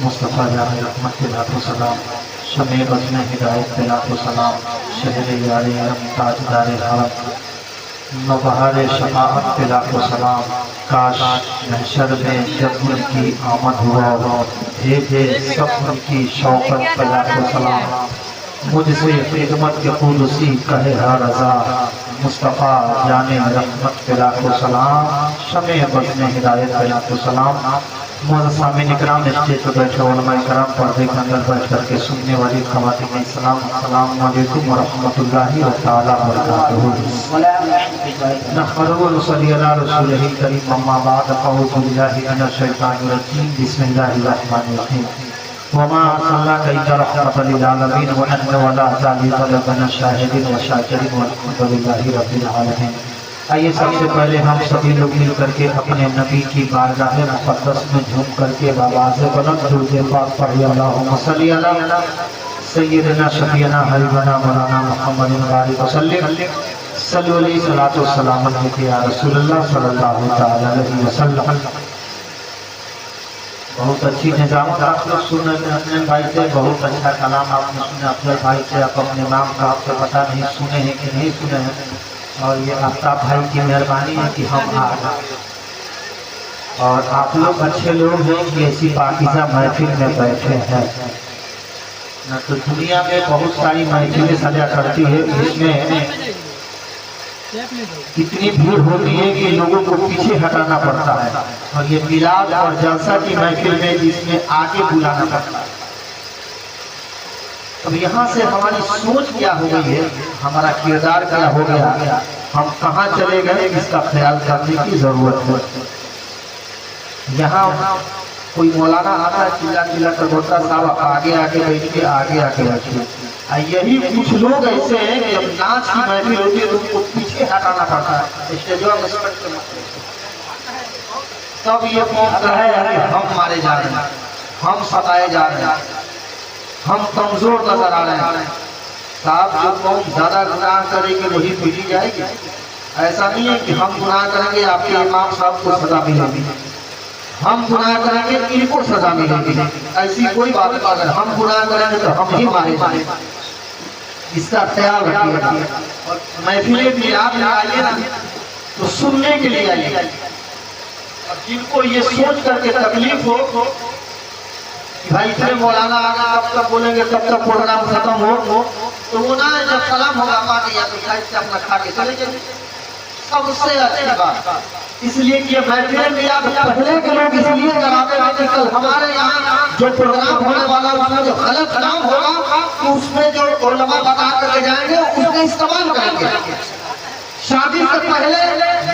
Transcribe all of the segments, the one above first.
मुस्तफ़ा जान रहमत के लाखों सलाम, शमे बज़्म हिदायत के लाखों सलाम, शहर यार अलम ताजदार हरम, नबहार शफाअत के लाखों सलाम। काश महशर में जब उनकी आमद हुआ भेजे सब उनकी शौकत के लाखों सलाम। मुझसे खिदमत के कुदसी कहे हर रज़ा, मुस्तफ़ा जाने रहमत के लाखों सलाम, शमे बज़्म हिदायत के लाखों सलाम। सामीन इकराम, स्टेज पर बैठे उलमाए कराम, पर्दे के अंदर बैठ करके सुनने वाली ख़वातीन इस्लाम, अस्सलामु अलैकुम व रहमतुल्लाहि व तआला व बरकातुहू। नहमदुहु व नुसल्ली अला रसूलिहिल करीम, अम्मा बाद, अऊज़ु बिल्लाहि मिनश शैतानिर रजीम, बिस्मिल्लाहिर रहमानिर रहीम। वमा अर्सलनाका इल्ला रहमतल लिल आलमीन व अन्ना वला ज़ालिका लमिन शाहिदीन व शाकिरीन वल्हम्दुलिल्लाहि रब्बिल आलमीन। आइए सबसे पहले हम सभी लोग मिल करके अपने नबी की बारगाह मुक़द्दस में झूम करके बाबाज़ बुलंद दुरूद पाक पढ़िए। अल्लाहुम्मा सल्ली अला सय्यिदिना शफीना हबीबना मौलाना मुहम्मदिन व आलिहि वसल्लम, सल्लल्लाहु अलैहि सलातो सलाम अलैका या रसूलल्लाह सल्लल्लाहु तआला अलैहि वसल्लम। बहुत अच्छी निजामत आप लोग सुन रहे अपने भाई से, बहुत अच्छा कलाम आपने सुना अपने भाई से। आप अपने नाम का आपसे पता नहीं सुने हैं कि नहीं सुने हैं, और ये आफ्ताब भाई की मेहरबानी है कि हम आ गए। और आप लोग अच्छे लोग हैं कि ऐसी पाकीज़ा महफिल में बैठे हैं। न तो दुनिया में बहुत सारी महफिलें सजा करती है, इसमें इतनी भीड़ होती है कि लोगों को पीछे हटाना पड़ता है, और ये मिलाद और जलसा की महफिल में इसमें आगे बुलाना पड़ता है। अब यहाँ से हमारी सोच क्या हो गई है, हमारा किरदार क्या हो गया, हम कहाँ चले गए, इसका ख्याल करने की जरूरत है। यहाँ कोई मौलाना आता है, चिल्ला चिल्ला कर बोलता है साहब आगे आके बैठिए, आगे आके बैठिए। यही कुछ लोग ऐसे हैं कि जब नाच की महफिल होती है तो उनको पीछे हटाना पड़ता है, स्टेजवा में तब ये कौन कहे कि हम मारे जा रहे हैं, हम सताए जा रहे हैं, हम कमजोर नजर आ रहे हैं। साहब जो कौन ज्यादा गुनाह करेगी वही पीटी जाएगी। ऐसा नहीं है कि हम गुनाह करेंगे आपके इमाम साहब को सजा मिलेगी, हम गुनाह करेंगे इनको सजा मिलेगी, ऐसी कोई बात नहीं। अगर हम गुनाह करेंगे तो हम ही मारे जाएंगे, इसका ख्याल रखिएगा। और महफिलें भी आप आइए ना तो सुनने के लिए आइए, और जिनको ये सोच करके तकलीफ हो कि भाई इतने मौलाना आगे कब तक बोलेंगे, कब तक प्रोग्राम खत्म हो, तो वो ना जब सलाम होगा पानी या तो साइड से अपना खा के चले जाएंगे, सबसे अच्छी बात। इसलिए कि महफिलें भी आप पहले के लोग इसलिए कराते हैं कि कल हमारे यहाँ जो प्रोग्राम होने वाला उसमें जो गलत काम होगा तो उसमें जो उलमा बता करके जाएंगे उसका इस्तेमाल करेंगे। शादी से पहले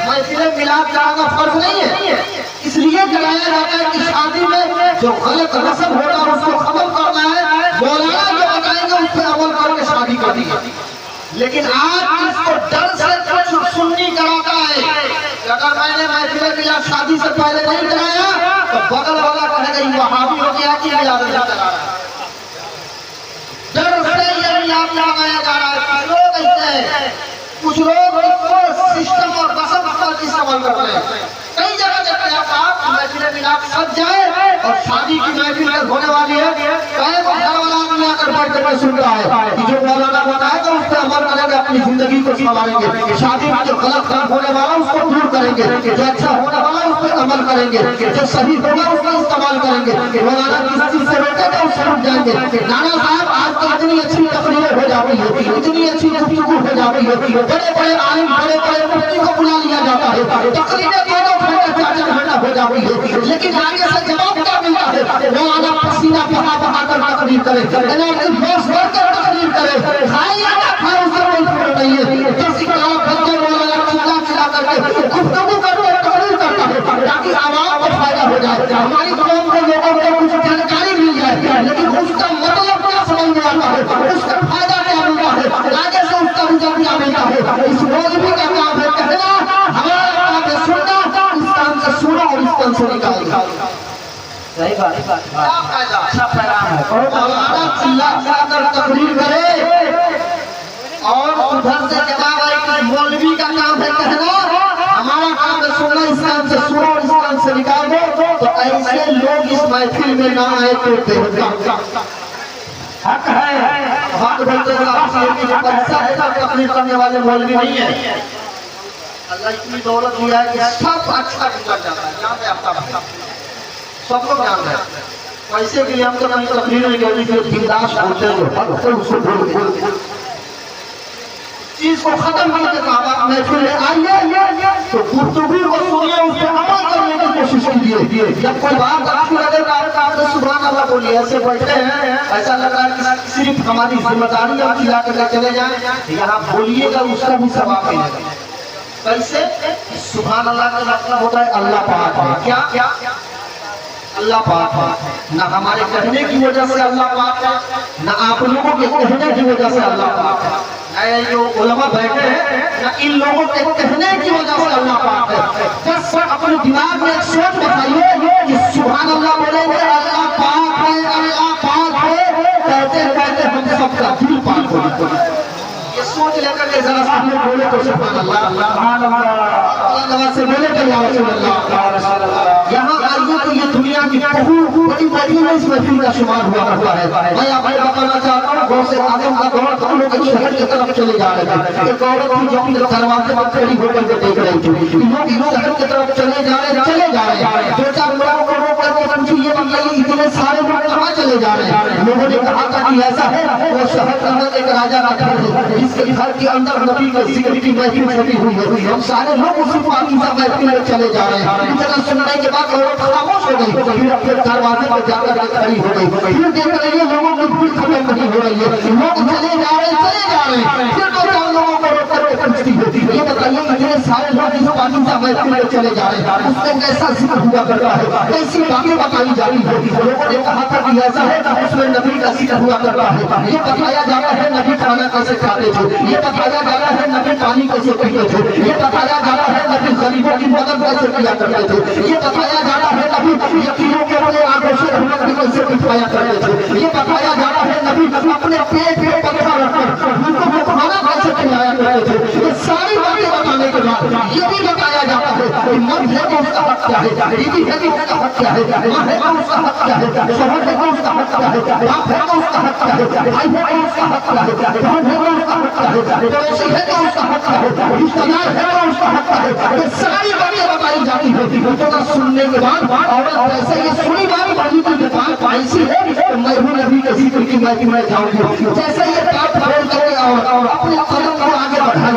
महफिलें मिलाद कराना फर्ज नहीं है, इसलिए कराया जाता है कि शादी में जो गलत रस्म होगा उसको खत्म करना है, मौलाना जो बताएंगे उस पर अमल करके शादी करनी है। लेकिन आज इसको डर से कुछ सुन्नी कराता है कि अगर मैंने महफिल मिलाद शादी से पहले नहीं कराया तो बगल वाला कहेगा वहाबी हो गया कि मिलाद नहीं करा रहा। डर से ये मिलाद लगाया जा रहा है। लोग ऐसे हैं, कुछ लोग सिस्टम और रस्म पर इस्तेमाल करते हैं। कई जगह देखते हैं आप महफिल मिलाद सज जाए और शादी की महफिल होने वाली है, कई घर वाला आदमी आकर बैठ कर सुनता है कि जो मौलाना बताएगा उस पर अमल करेंगे, अपनी जिंदगी को संभालेंगे, शादी में जो गलत काम होने वाला उसको दूर करेंगे, जो अच्छा होने वाला उस पर अमल करेंगे, जो सही होगा उसका इस्तेमाल करेंगे। मौलाना किस चीज से बैठेगा उससे रुक जाएंगे। नाना साहब आज तो इतनी अच्छी तकरीरें हो जाती है, इतनी अच्छी गुफ्तगू हो जाती है, बड़े बड़े आलिम बड़े बड़े मुफ्ती को बुला लिया जाता है, तकरीरें 2-2 घंटे 4-4 घंटा हो जाती है, लेकिन आगे से जवाब क्या मिलता है? मौलाना पसीना बहा बहा कर तकरीर करे, बस बढ़कर तकरीर करे, खाए या ना खाए उससे कोई फर्क नहीं है। किसी का बच्चे मौलाना चिल्ला चिल्ला करके गुफ्तगू करके तकरीर करता है ताकि आवाम को फायदा हो जाए, हमारी कौम के लोगों को कुछ जानकारी मिल जाए, लेकिन उसका मतलब क्या समझ में आता है, उसका फायदा क्या मिलता है, आगे से उसका रिजल्ट क्या मिलता है। इस मौलवी का काम है कहना, हमारा काम है सुनना, इस काम से सुनो और इस काम से निकालना। सही बात, अच्छा पैगाम है। और मौलाना चिल्ला चिल्ला कर तकरीर करे और उधर से जवाब आए कि मौलवी का काम है कहना, हमारा काम है सुनना, इस काम से सुनो और इस काम से निकाल दो, तो ऐसे लोग इस महफिल में ना आए तो बेहतर हक है। हक बोलते हैं पैसा है तो तकलीफ करने वाले मौलवी नहीं है। अल्लाह इतनी दौलत दिया है कि सब अच्छा गुजर जाता है। यहाँ पे आपका सब लोग जानते हैं पैसे के लिए हम तो नहीं तकलीफ नहीं करनी फिर बिंदास होते हैं चीज को खत्म करके कहा महफिल में आइए तो गुफ्तगू को सुनिए, उस पर अमल करने की कोशिश कीजिए। जब कोई बात आपको लगेगा तो सुभान अल्लाह बोलिए। ऐसे बैठे हैं ऐसा लग रहा है कि सिर्फ हमारी जिम्मेदारी हम खिला कर चले जाएं, यहाँ बोलिएगा उसका भी सवाब मिलेगा। कैसे? सुभान अल्लाह का मतलब होता है अल्लाह पाक है। क्या अल्लाह पाक है। ना हमारे कहने की वजह से अल्लाह पाक है, ना आप लोगों के कहने की वजह से अल्लाह पाक है। जो उलमा बैठे हैं ना इन लोगों के कहने की वजह से अल्लाह पाक है। बस अपने दिमाग में एक सोच बताइए कि सुभान अल्लाह बोलेंगे अल्लाह पाक है, अल्लाह पाक है, कहते कहते हम सबका दिल पाक हो। ये सोच लेकर के जरा सामने बोले तो सुभान अल्लाह से बोले तो या रसूल अल्लाह। यहाँ आइए तो ये दुनिया की बहुत बड़ी बड़ी में इस महफिल का शुमार हुआ करता है। मैं आपको बताना चाहता हूँ गौर से आदम का दौर हम लोग शहर की तरफ चले जा रहे थे। एक औरत थी जो अपने दरवाजे पर खड़ी होकर के देख रही थी। लोग शहर की तरफ चले जा रहे। दो चार लोगों को रोक करके समझी ये बताइए इतने सारे लोग कहाँ चले जा रहे हैं। लोगों ने कहा था कि ऐसा है वो शहर का एक राजा का घर है जिसके घर के अंदर नबी के जिक्र की महफिल लगी हुई है। हम सारे लोग उसी पाकीज़ा महफिल में चले जा रहे हैं। इतना सुनने के बाद औरत खामोश हो गई, फिर अपने दरवाजे पर जाकर खड़ी हो गई। फिर देख रही है लोगों की भीड़ खत्म नहीं हो रही है, लोग चले जा रहे हैं। फिर दो चार लोगों को रोक करके पूछती है ये बताइए इतने सारे लोग इस पाकीज़ा महफिल में चले जा रहे हैं उसमें कैसा जिक्र हुआ करता है, कैसी बातें बताई जा रही है। लोगों ने कहा था कि ऐसा है उसमें नबी का जिक्र हुआ करता है। ये बताया जाता है नबी खाना कैसे खाते थे, ये बताया जाता है नबी पानी कैसे पीते थे, ये बताया जाता है नबी गरीबों की मदद कैसे किया करते थे, ये बताया जाता है नबी यतीमों के अपने आंखों से रहमत भी कैसे पिटवाया करते थे, ये बताया जाता है नबी अपने पेट पे पत्थर रखकर उनको खाना कैसे खिलाया करते थे। ये सारी बातें बताने के बाद ये भी बताया जाता है कि मर्द है तो उसका हक क्या है, बीवी है तो उसका हक क्या है, माँ है तो उसका हक क्या है, शोहर है तो उसका हक क्या है, बाप है तो उसका हक क्या है, भाई है तो उसका हक क्या है, बहन है तो उसका हक क्या है, पड़ोसी है तो उसका हक क्या है, रिश्तेदार है तो उसका हक क्या है। ये सारी बातें बताई जाती है। इतना सुनने के बाद औरत जैसे ये सुनी बात बड़ी की बात ऐसी है तो मैं भी नबी के जिक्र की महफिल में जाऊंगी। जैसे ये बात बोल करके और अपने कदम को आगे बढ़ाई,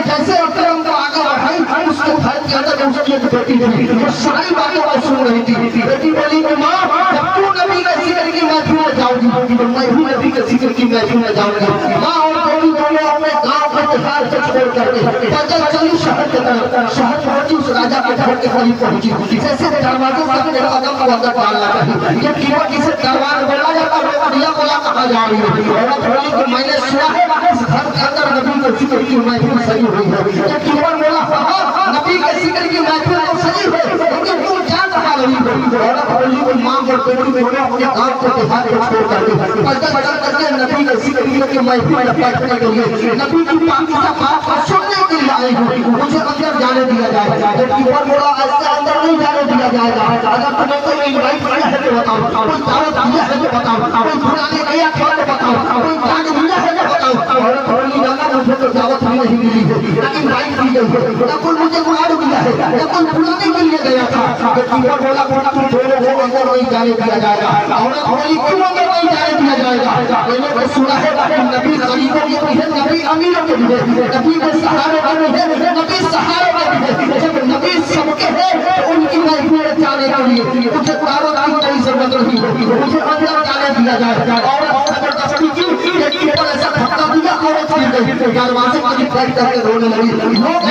जैसे कदम को आगे बढ़ाई उसके घर के अंदर उसकी एक बेटी थी वो सारी बातें वो सुन रही थी। बेटी बोली कि माँ जब तू नबी के जिक्र की महफिल में जाऊंगी तो मैं भी नबी के जिक्र की महफिल में जाऊंगी। माँ और बेटी दोनों अपने गाँव के त्योहार से छोड़ करके पैदल चली शहर की तरफ। शहर पहुंची उस राजा के घर के करीब पहुंची। जैसे दरवाजे से अपने कदम को अंदर डालना चाहिए ये कीमत किसे दरबार बोला जाता है दिया बोला कहा जा रही है। औरत बोली कि मैंने सुना है इस घर के अंदर नबी के जिक्र की महफिल सही हुई है। ये कीमत बोला हाँ नबी के जिक्र की महफिल तो सही है लेकिन तुम क्या कहा रही हो। औरत बोली कि माँ और बेटी दोनों अपने गाँव के त्योहार को छोड़ करके पैदल चल करके नबी के जिक्र की महफिल में बैठने के लिए नबी की पाकीज़ा बात सुनने के लिए आई हूँ। मुझे अंदर जाने दिया जाएगा। कीमत बोला ऐसे अंदर नहीं जाने दिया जाएगा। अगर तुम्हें कोई इनवाइट किया है तो बताओ, कोई दावत दिया है तो बताओ, कोई बुलाने गया था तो बताओ, कोई दान मिला है तो बताओ। औरत बोली ना मुझे तो दावत नहीं मिली है ना इनवाइट की गई है ना कोई मुझे बुला दिया है ना कोई बुलाने के लिए गया था। कीमत बोला तुम दोनों को अंदर नहीं जाने दिया जाएगा। औरत बोली क्यों अंदर नहीं जाने दिया जाएगा। मैंने सुना है नबी गरीबों के भी है, नबी अमीरों के भी है, नबी के सहारे के भी है, नबी सहारे के भी है। जब नबी सबके है तो उनकी महफिल जाने के लिए मुझे दावत की कोई जरूरत नहीं होती, मुझे अंदर जाने दिया जाए। औरत जबरदस्ती की एक ऊपर ऐसा धक्का दिया औरत गिर गई, दरवाजे पर बैठ करके रोने लगी। लोग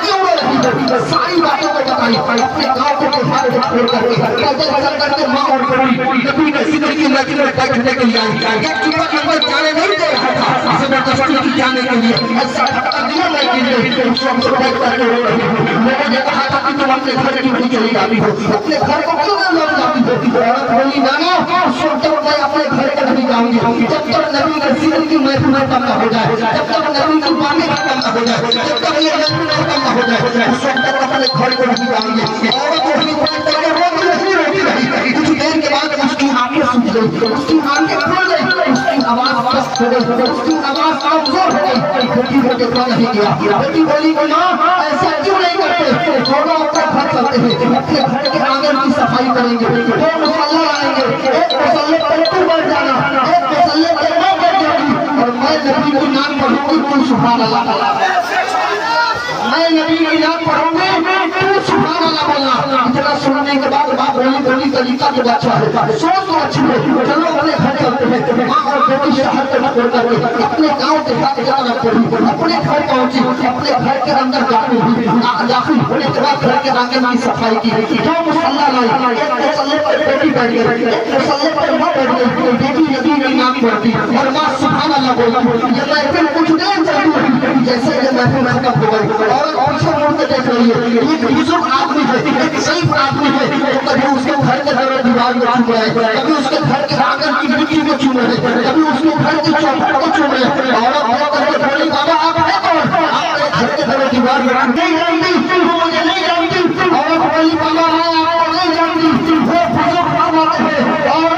क्यों रो रही है सारी बातों को बताई अपने गाँव के त्योहार को छोड़ करके पैदल चल करके माँ और बेटी नबी के जिक्र की महफिल में बैठने के लिए आई। एक ऊपर अंदर जाने नहीं दे रहा था जबरदस्ती जाने के लिए ऐसा धक्का दिया मैं गिर गई। उसको हम बैठ करके रो रही हूँ। लोगों ने कहा था कि तुम अपने घर की नहीं चली जाती हो, अपने घर को क्यों नहीं लौट जाती हो। औरत बोली नाना सुन तो मैं अपने घर को नहीं जाऊंगी जब तक नबी के जिक्र की महफिल में कम हो जाए, जब तक नबी की बातें कम हो जाए, जब तक ये महफिल कम हो जाए उस वक्त तक अपने घर को नहीं जाऊंगी। औरत बोली बात करके रोती गई, उसकी आंखें खुल गई, उसकी आवाज पस्त हो गई, उसकी आवाज कमजोर हो गई। बेटी को देखना नहीं किया। बेटी बोली कि माँ ऐसा क्यों नहीं करते, दोनों अपना घर चलते हैं, अपने घर के आंगन की सफाई करेंगे, दो मुसल्ला लाएंगे, एक मुसल्ले पर तू बैठ जाना, एक मुसल्ले पर मैं बैठ जाऊंगी और मैं नबी के नाम पढ़ूंगी, तू सुभान अल्लाह, मैं नबी की नाम पढ़ूंगी, तू सुभान अल्लाह बोलना। इतना सुनने के बाद बाप बोली बोली तरीका जो अच्छा है, सोच तो अच्छी है, चलो अपने घर चलते हैं। माँ और बेटी शहर के छोड़ करके अपने गाँव के साथ जाना पड़ी, अपने घर पहुंची, अपने घर के अंदर दाखिल होने के बाद घर के आंगन की सफाई की, दो मुसल्ला लाई, एक मुसल्ले पर बेटी बैठ गई, एक मुसल्ले पर माँ बैठ गई, बेटी नबी के नाम पढ़ती और माँ सुभान अल्लाह बोली। ये महफिल कुछ देर चली, जैसे ये महफिल खत्म हो गई और पीछे मुड़ के देख रही है, एक बुजुर्ग आदमी है, एक शरीफ आदमी है, कभी उसके घर के दर दीवार में चूम रहे, कभी उसके घर के आंगन की मिट्टी को चूम रहे, कभी उसके घर की चौखट को चूम रहे। औरत बोली बाबा आप है कौन, आपके घर के दर दीवार में नहीं जानती, मुझे नहीं जानती। औरत बोली बाबा मैं आपको नहीं जानती, वो बुजुर्ग बाबा है। और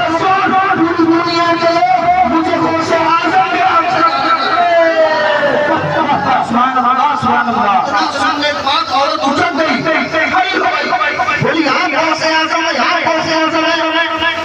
दुनिया के लोग मुझे कौन से आजम के सुनने के बाद औरत उछल गई, खड़ी हो गई, बोली हाँ कौन से आजम है, हाँ कौन से आजम है,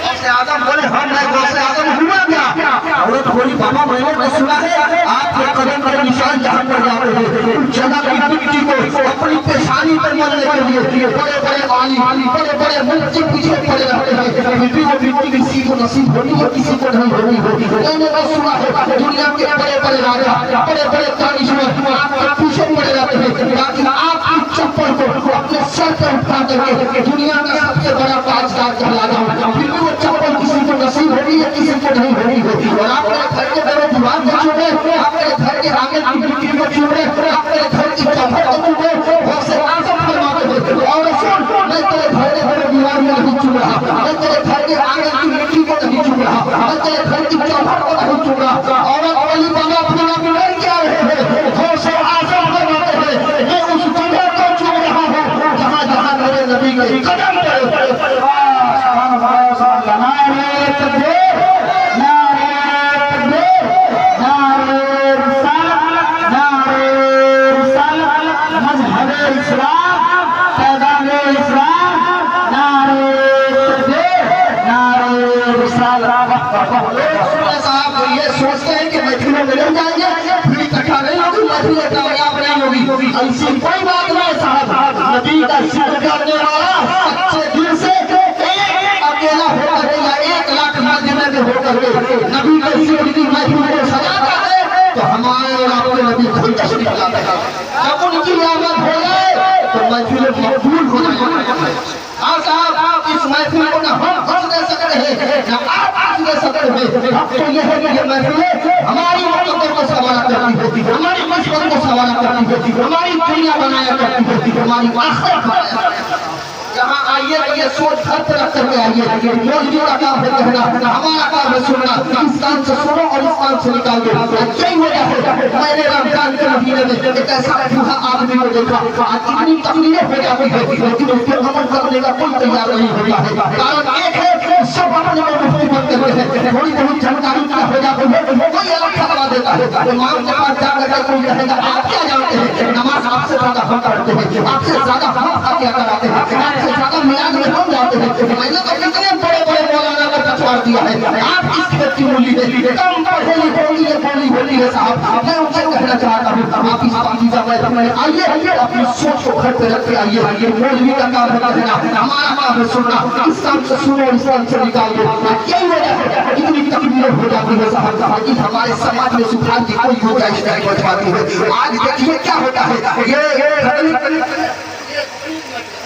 कौन से आजम बोले हम नहीं, कौन से आजम हुआ क्या। औरत बोली बाबा मैंने तो सुना है आपके कदम के निशान जहाँ पर जाते हैं जगह की मिट्टी को अपनी पेशानी पर मलने के लिए बड़े बड़े आली बड़े बड़े मुल्क के पीछे पड़े रहते हैं। मिट्टी को मिट्टी किसी को नसीब होती है, किसी को नहीं होती। मैंने तो सुना है दुनिया के बड़े बड़े राजा बड़े बड़े दानिशवर आपके पीछे पड़े रहते हैं, लेकिन आपकी चप्पल को अपने सर पर उठा करके दुनिया का सबसे बड़ा ताजदार कहलाता, फिर भी वो चप्पल किसी को नसीब होती है, किसी को नहीं होती। और आपने घर के दर दीवार को चूमे, आपने घर के आगे की मिट्टी को चूमे, आपने घर की चौखट को चूमे, बहुत से आजम फरमाते हैं। और सुन मैं तेरे घर के दर दीवार में नहीं चूम रहा, मैं तेरे घर के आगे की मिट्टी को नहीं चूम रहा, मैं तेरे घर की चौखट को नहीं चूम रहा। और अली बाबा अपने आप में क्या रहे हैं, बहुत से आजम फरमाते हैं मैं उस जगह को चूम रहा हूँ जहाँ जहाँ मेरे नबी के कदम पड़े। साहब ये सोचते हैं कि महफिल में मिल जाएंगे, फिर इकट्ठा नहीं होगी, महफिल कामयाब नहीं होगी। ऐसी कोई बात नहीं साहब, नबी का जिक्र करने वाला सच्चे दिल से अकेला होकर या 1 लाख मदीने में होकर नबी का जिक्र की महफिल को सजाता है तो हमारे और आपके नबी कोई तशरीफ लाता है। जब उनकी आमद हो जाए तो महफिल मकबूल हो जाएगी। हाँ साहब इस महफिल को न हम हंस दे सकते हैं न आप हंस दे सकते हैं। अब तो यह है कि ये महफिलें हमारी मकसद को सवाल करती होती, हमारी मकसद को सवाल करती होती, हमारी दुनिया बनाया करती होती, हमारी आखिरत बनाया करती होती। यहाँ आइए ये सोच घर पे रख करके आइए, मौलवी का काम है कहना, हमारा काम है सुनना, इस कान से सुनो और इस कान से निकाल दो। यही वजह है मैंने रमजान के महीने में एक ऐसा बूढ़ा आदमी को देखा, इतनी तकलीफ हो जाती है लेकिन उसके अमल करने का कोई तैयार नहीं होता है। कारण एक है सब अपने में मुफ्ती बनते हुए हैं, थोड़ी बहुत जानकारी क्या हो जाती है कोई अलग खतरा देता है। इमाम के पास जाकर कोई रहेगा आप क्या जानते हैं, नमाज आपसे ज्यादा हम पढ़ते हैं, आपसे ज्यादा हम क्या कराते हैं, आपसे ज्यादा मियाद में हम जाते हैं। मैंने तो कितने बड़े बड़े मौलाना को पछवाड़ दिया है, आप किस व्यक्ति बोली है कम पढ़े लिखे बोली है साहब। मैं उनसे कहना चाहता हूँ आप इस पाकिज़ा में आइए, अपनी सोच को घर पे रख के आइए। मौलवी का काम है कहना, हमारा काम है सुनना, इस काम से सुनो इस काम से निकाल दो। यही वजह है इतनी तकलीफ हो जाती है साहब, लेकिन हमारे समाज में सुधार की कोई गुंजाइश नहीं हो पाती है। आज देखिए क्या होता है, ये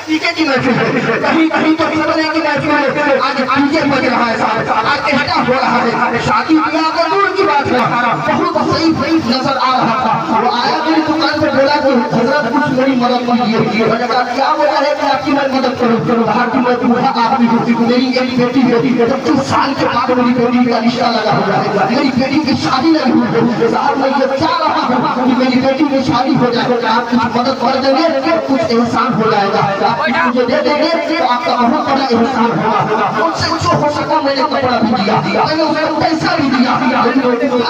टीके की महफिल है, कहीं तो खतरे की महफिल है, आज डीजे बज रहा है साहब, आज एक्स्ट्रा हो रहा है, शादी ब्याह को दूर की बात है। बहुत सही नजर आ रहा था, वो आया मेरी दुकान पे बोला कि हजरत कुछ मेरी मदद कीजिए। मैंने कहा क्या वजह है कि आपकी मैं मदद करूं? कहा कि मैं बूढ़ा आदमी हूं, मेरी एक बेटी है, 25 साल के बाद मेरी बेटी का रिश्ता लगा हुआ है, मेरी बेटी की शादी लगी हुई है। साहब मैं ये चाह रहा हूं कि मेरी बेटी की शादी हो जाए, आप कुछ मदद कर देंगे, कुछ एहसान हो जाएगा, आप मुझे दे देंगे तो आपका बहुत बड़ा एहसान होगा। उनसे जो हो सका मैंने कपड़ा भी दिया, मैंने उसको पैसा भी दिया।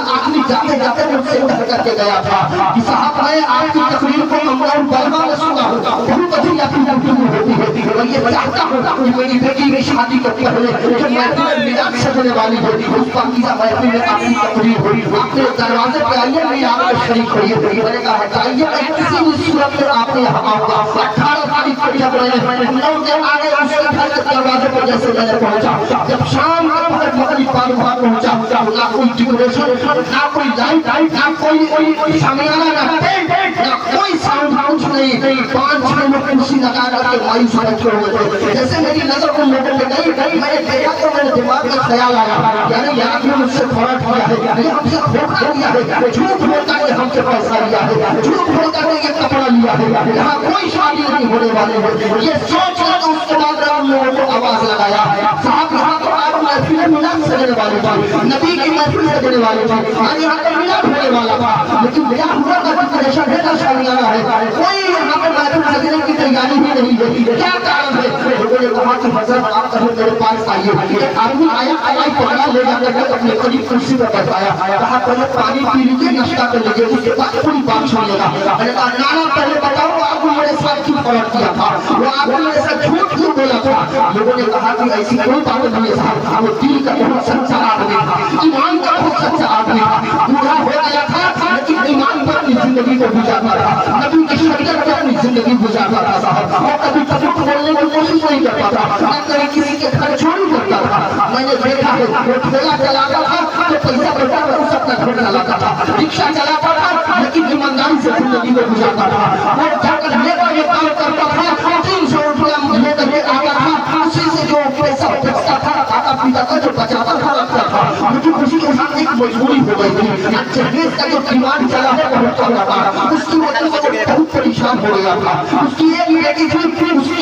आदमी जाते जाते मुझसे कह करके गया था कि साहब मैं आपकी तकरीर को अमरान बर्मा में सुना हूं, बहुत अच्छी आपकी तकरीर होती है, और ये चाहता हूं कि मेरी बेटी की शादी के पहले जो महफिल मिलाद सजने वाली होती है उस पाकीज़ा महफिल में आपकी तकरीर हुई, आपने दरवाजे पे आइए, मेरी आपको शरीक होइए। मैंने कहा हटाइए, किसी भी सूरत में आपने यहाँ आऊंगा। 18 तारीख को जब मैंने हम लोग जब आगे उसके घर के दरवाजे पर जैसे मैंने पहुंचा, जब शाम के वक्त मगरिब पार वहां पहुंचा, ना कोई डेकोरेशन, ना कोई लाइट, ना कोई शामियाना, ना टेंट, ना कोई साउंड, कुछ नहीं। 5-6 लोग कुर्सी लगा करके मायूस बैठे हुए थे। जैसे मेरी नजर उन लोगों पे गई, मैंने देखा तो मेरे दिमाग में ख्याल आया, यानी यहाँ भी मुझसे फर्क किया है, ये हमसे धोखा किया है, झूठ बोलता है हमसे पैसा लिया है, झूठ बोलता है ये कपड़ा लिया है, यहाँ कोई शादी नहीं होने वाली है। ये सोच कर उसके बाद हम लोगों को आवाज लगाया, साहब यहाँ तो आप महफिल मिलाद सजने वाले थे, नबी की महफिल सजने वाले थे, आज यहाँ पर मिलाद होने वाला था, लेकिन मेरा हुआ का प्रेशर है, शामियाना है, कोई यहाँ पर महफिल सजने की तैयारी भी नहीं है, क्या कारण है? लोगों ने कहा कि हजरत आप कभी मेरे पास आइए। एक आदमी आया, पकड़ा ले जाकर अपने करीब कुर्सी पर बैठाया, कहा पहले पानी पी लीजिए, नाश्ता कर लीजिए, उसके बाद पूरी बात सुनिएगा। मैंने कहा नाना पहले बताओ आपको मेरे साथ क्यों फर्क किया था, वो आपने मेरे साथ झूठ क्यों बोला था? लोगों ने कहा कि ऐसी कोई बात नहीं है, वो दिल का बहुत सच्चा आदमी था, ईमान का बहुत सच्चा आदमी था, बूढ़ा हो गया था लेकिन ईमान पर अपनी जिंदगी को गुजारता था, नबी की शरीयत पर अपनी जिंदगी गुजारता था साहब, और कभी कभी बोलने की कोशिश नहीं करता था, ना कभी किसी के घर चोरी करता था। मैंने देखा है वो ठेला चलाता था तो पैसा बचा कर उस अपना घर चलाता था, रिक्शा चलाता था लेकिन ईमानदारी से जिंदगी को गुजारता था। वो जाकर लेकर ये काम करता था, 300 रुपया लेकर के आता था, उसी से जो पैसा बचता था खाता पीता था, जो बचाता था रखता था, लेकिन उसी के साथ एक मजबूरी हो गई थी, जहेज का जो डिमांड चला है बहुत चला था, उसकी वजह से वो बहुत परेशान हो गया था। उसकी एक बेटी थी, उसकी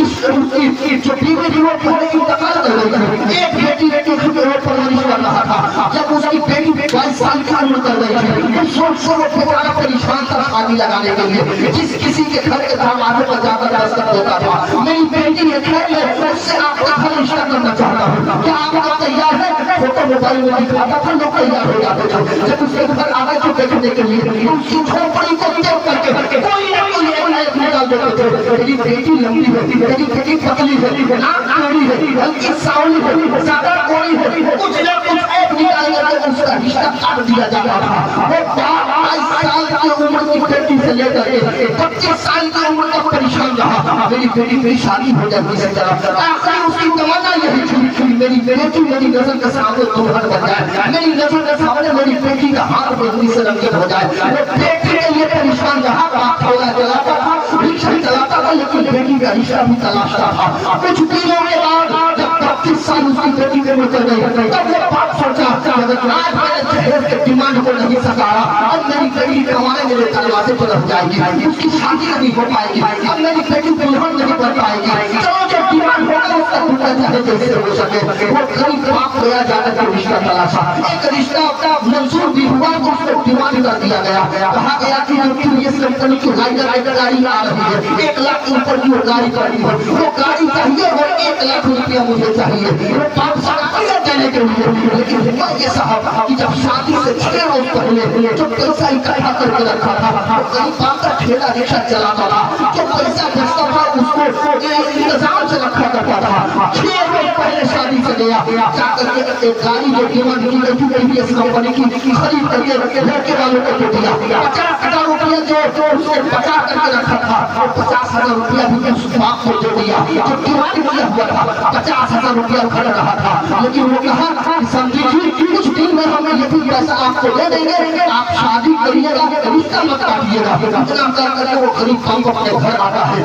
जो बीवी थी वो पहले इंतकाल कर गई थी, एक बेटी उसकी परवरिश कर रहा था। जब उसकी बेटी 22 साल की उम्र कर गई थी, तो सोच वो बेचारा परेशान था शादी लगाने के लिए, जिस किसी के घर के दरवाजे पर जाकर दस्तक देता था, मेरी बेटी है खैर मैं उससे आपका घर रिश्ता करना चाहता हूँ, क्या आप तैयार है? फोटो मोबाइल में दिखाता था, लोग तैयार हो जाते थे। जब उसके घर आ गए थे देखने के लिए, उसकी झोपड़ी को चेक करके कोई ना कोई एक निकाल देते थे, मेरी बेटी लंबी है, मेरी बेटी पतली है, नाक चौड़ी है, हल्की सांवली है, ज्यादा कोई है, कुछ ना कुछ ऐप निकाल करके उसका रिश्ता काट दिया जाता था। वो 22 साल की उम्र की बेटी से लेकर 25 साल की उम्र तक परेशान रहा, मेरी बेटी मेरी शादी हो जाए किसी तरह। आखिर उसकी तमन्ना यही थी मेरी बेटी मेरी नजर के सामने दुल्हन बन जाए, मेरी नजर के सामने मेरी बेटी का हाथ बेटी से रंजित हो जाए। वो बेटी के लिए परेशान रहा, ठेला चलाता था, रिक्शा चलाता था, लेकिन बेटी का रिश्ता भी तलाशता था। कुछ दिनों के बाद जब 25 साल उसकी बेटी के निकल गई, तब वो बात सोचा अगर आज मैंने जहेज के डिमांड को नहीं सकारा, अब मेरी बेटी कमाने मेरे दरवाजे पर रह जाएगी, उसकी शादी नहीं हो पाएगी, अब मेरी बेटी दुल्हन नहीं बन पाएगी। चलो जो डिमांड होगा उसका टुकड़ा चाहे जैसे हो सके। वो गरीब बाप गया जाकर के रिश्ता तलाशा, एक रिश्ता मंजूर भी हुआ तो उसको डिमांड कर दिया गया, कहा गया कि टीवीएस कंपनी की राइडर गाड़ी आ रही है, 1 लाख ऊपर की वो गाड़ी करनी है, वो गाड़ी चाहिए और 1 लाख रुपया मुझे चाहिए, वो 5 साल देने के लिए। लेकिन हुआ ये साहब कि जब शादी से 6 रोज पहले जो पैसा इकट्ठा करके रखा था, वो गरीब बाप का ठेला रिक्शा चलाता था, जो पैसा बचता था उसको इंतजाम से रखा करता था। 6 रोज पहले शादी से गया, जाकर के एक गाड़ी जो डिमांड की गई थी टीवीएस कंपनी की, खरीद करके लड़के वालों को दे दिया। 50,000 रुपया जो उसने बचा करके रखा था, वो 50,000 रुपया भी उस बाप को दे दिया जो डिमांड किया हुआ था। 50,000 रुपया खड़ रहा था, लेकिन वो कहा समझी जी कुछ दिन में हमें यदि पैसा आपको दे देंगे, आप शादी करिएगा, रिश्ता मत काटिएगा। इतना कर करके वो गरीब बाप अपने घर आता है।